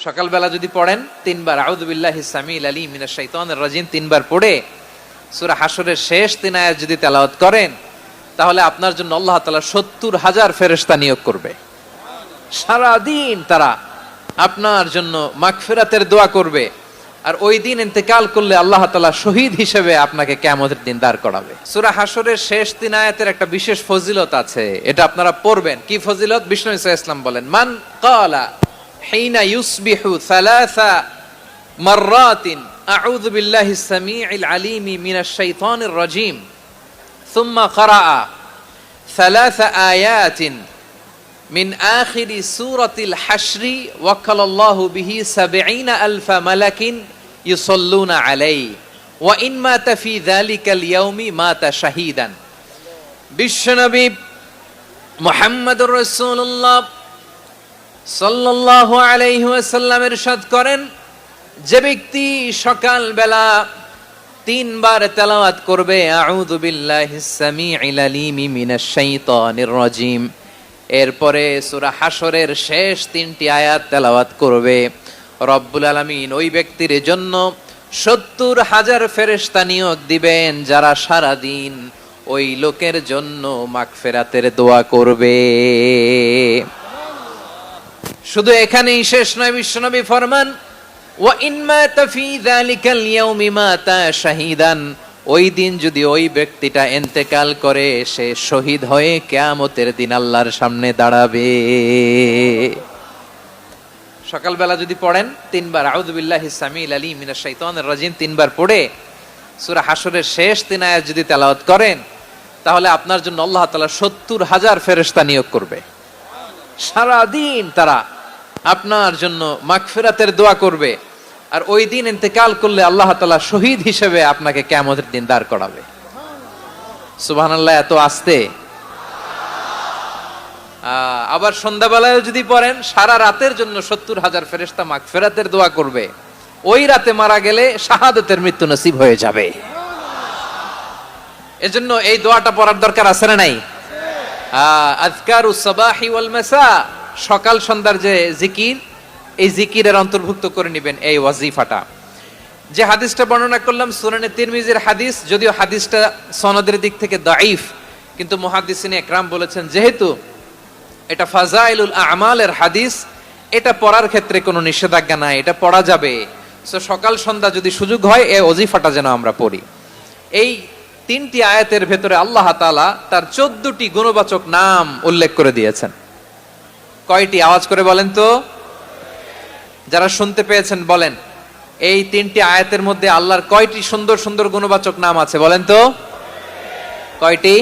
সকালবেলা যদি পড়েন তিনবার আউযু বিল্লাহি সামিল আলিম মিনাশ শাইতানির রাজিম তিনবার পড়ে সূরা হাশরের শেষ 3 আয়াত যদি তেলাওয়াত করেন, তাহলে আপনার জন্য আল্লাহ তাআলা 70,000 ফেরেশতা নিয়োগ করবে। সারা দিন তারা আপনার জন্য মাগফিরাতের দোয়া করবে। আর ওই দিন ইন্তেকাল করলে আল্লাহ তাআলা শহীদ হিসেবে আপনাকে কিয়ামতের দিন দাঁড় করাবে। সূরা হাশরের শেষ 3 আয়াতের একটা বিশেষ ফজিলত আছে, এটা আপনারা পড়বেন। কি ফজিলত? বিষ্ণু ইসা ইসলাম বলেন, মান ক্বালা হিনা ইউসবিহু সালাসা মাররাতিন আউযু বিল্লাহিস সামিউল আলিম মিনাশ শাইতানির রাজিম সুম্মা ক্বারাআ সালাসা আয়াতিন মিন আখিরি সূরাতিল হাশরি ওয়াক্কালাল্লাহু বিহি ৭০,০০০ মালাকিন ইউসাল্লুনা আলাইহি ওয়া ইন মাতা ফি যালিকাল ইয়াউমি মাতা শাহীদান। বিশ্বনবী মুহাম্মদুর রাসূলুল্লাহ সাল্লাল্লাহু আলাইহি ওয়াসাল্লাম ইরশাদ করেন, যে ব্যক্তি সকাল বেলা 3 বার তেলাওয়াত করবে আউযু বিল্লাহিস সামিউল আলিম মিনাশ শাইতানির রাজিম, এরপরে সূরা হাশরের শেষ 3টি আয়াত তেলাওয়াত করবে, রব্বুল আলামিন ওই ব্যক্তির জন্য ৭০,০০০ ফেরেশতা নিয়োগ দিবেন, যারা সারা দিন ওই লোকের জন্য মাগফিরাতের দোয়া করবে। শুধু এখানেই শেষ নয়, বিশ্বনবী ফরমান, ওয়া ইন মাতা ফি যালিকাল ইয়াউমি মাতা শাহীদান, ওই দিন যদি ওই ব্যক্তিটা ইন্তেকাল করে, সে শহীদ হয়ে কিয়ামতের দিন আল্লাহর সামনে দাঁড়াবে। সকালবেলা যদি পড়েন 3 বার আউযু বিল্লাহিস সামিউল আলিম মিনাশ শাইতানির রাজিম 3 বার পড়ে সূরা হাশরের শেষ 3 আয়াত যদি তেলাওয়াত করেন, তাহলে আপনার জন্য আল্লাহ তাআলা ৭০,০০০ ফেরেশতা নিয়োগ করবে। সারা দিন তারা আপনার জন্য মাগফিরাতের দোয়া করবে। আর ওই দিন ইন্তেকাল করলে আল্লাহ তাআলা শহীদ হিসেবে আপনাকে কিয়ামতের দিন দাঁড় করাবে। সুবহানাল্লাহ, এত আস্তে। আবার সন্ধ্যাবেলায় যদি পড়েন, সারা রাতের জন্য ৭০,০০০ ফেরেশতা মাগফিরাতের দোয়া করবে। ওই রাতে মারা গেলে শাহাদাতের মৃত্যু নসিব হয়ে যাবে। এজন্য এই দোয়াটা পড়ার দরকার আছে না নাই? আযকারুস সাবাহি ওয়াল মাসা, সকাল সন্ধ্যার যে জিকির, এই জিকিরের অন্তর্ভুক্ত করে নেবেন এই ওয়াজিফাটা। যে হাদিসটা বর্ণনা করলাম সুনানে তিরমিজির হাদিস, যদিও হাদিসটা সনদের দিক থেকে দাঈফ, কিন্তু মুহাদ্দিসিনে ইকরাম বলেছেন যেহেতু এটা ফাজাইলুল আমালের হাদিস, এটা পড়ার ক্ষেত্রে কোনো নিষেধাজ্ঞা নাই, এটা পড়া যাবে। সো সকাল সন্ধ্যা যদি সুযোগ হয় এই ওয়াজিফাটা যেন আমরা পড়ি। এই 3টি আয়াতের ভেতরে আল্লাহ তাআলা তার 14টি গুণবাচক নাম উল্লেখ করে দিয়েছেন। কয়টি? আওয়াজ করে বলেন তো, যারা শুনতে পেয়েছেন বলেন, এই 3টি আয়াতের মধ্যে আল্লাহর কয়টি সুন্দর সুন্দর গুণবাচক নাম আছে বলেন তো? কয়টি?